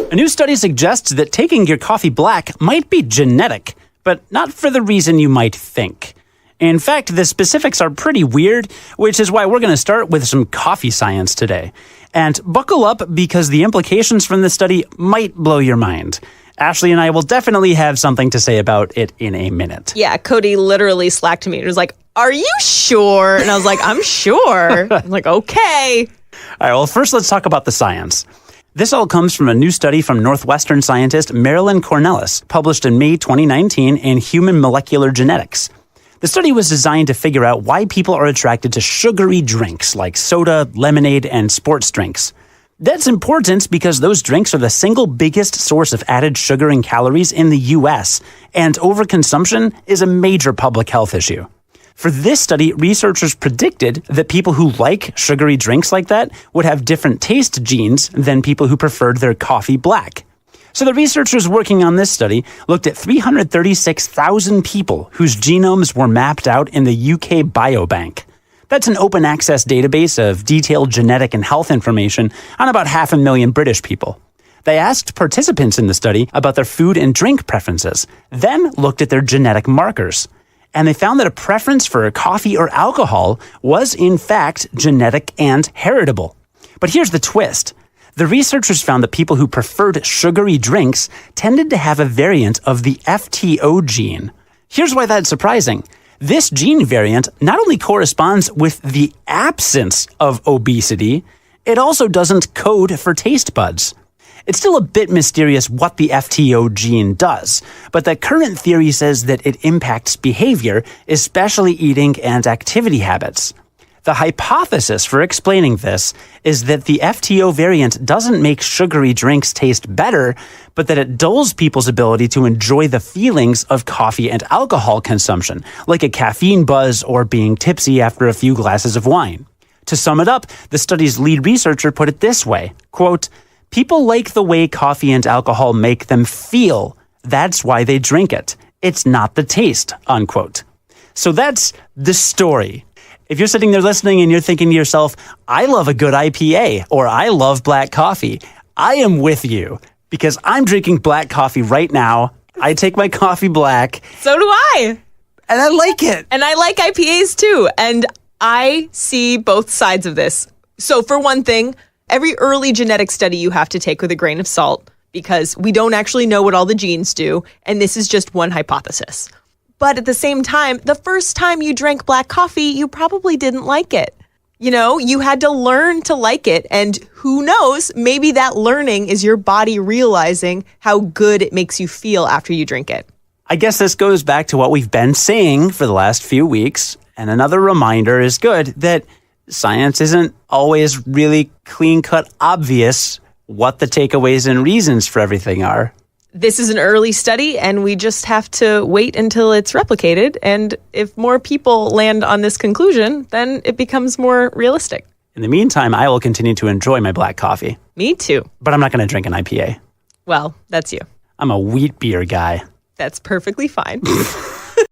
A new study suggests that taking your coffee black might be genetic, but not for the reason you might think. In fact, the specifics are pretty weird, which is why we're going to start with some coffee science today. And buckle up because the implications from this study might blow your mind. Ashley and I will definitely have something to say about it in a minute. Yeah, Cody literally slacked me. He was like, "Are you sure?" And I was like, "I'm sure." I'm like, "Okay." All right, well, first let's talk about the science. This all comes from a new study from Northwestern scientist Marilyn Cornelis, published in May 2019 in Human Molecular Genetics. The study was designed to figure out why people are attracted to sugary drinks like soda, lemonade, and sports drinks. That's important because those drinks are the single biggest source of added sugar and calories in the U.S., and overconsumption is a major public health issue. For this study, researchers predicted that people who like sugary drinks like that would have different taste genes than people who preferred their coffee black. So the researchers working on this study looked at 336,000 people whose genomes were mapped out in the UK Biobank. That's an open access database of detailed genetic and health information on about 500,000 British people. They asked participants in the study about their food and drink preferences, then looked at their genetic markers. And they found that a preference for coffee or alcohol was, in fact, genetic and heritable. But here's the twist. The researchers found that people who preferred sugary drinks tended to have a variant of the FTO gene. Here's why that's surprising. This gene variant not only corresponds with the absence of obesity, it also doesn't code for taste buds. It's still a bit mysterious what the FTO gene does, but the current theory says that it impacts behavior, especially eating and activity habits. The hypothesis for explaining this is that the FTO variant doesn't make sugary drinks taste better, but that it dulls people's ability to enjoy the feelings of coffee and alcohol consumption, like a caffeine buzz or being tipsy after a few glasses of wine. To sum it up, the study's lead researcher put it this way, quote, "People like the way coffee and alcohol make them feel. That's why they drink it. It's not the taste," unquote. So that's the story. If you're sitting there listening and you're thinking to yourself, I love a good IPA or I love black coffee, I am with you because I'm drinking black coffee right now. I take my coffee black. So do I. And I like it. And I like IPAs too. And I see both sides of this. So for one thing, every early genetic study you have to take with a grain of salt because we don't actually know what all the genes do. And this is just one hypothesis. But at the same time, the first time you drank black coffee, you probably didn't like it. You know, you had to learn to like it. And who knows, maybe that learning is your body realizing how good it makes you feel after you drink it. I guess this goes back to what we've been saying for the last few weeks. And another reminder is good that science isn't always really clean-cut obvious what the takeaways and reasons for everything are. This is an early study, and we just have to wait until it's replicated. And if more people land on this conclusion, then it becomes more realistic. In the meantime, I will continue to enjoy my black coffee. Me too. But I'm not going to drink an IPA. Well, that's you. I'm a wheat beer guy. That's perfectly fine.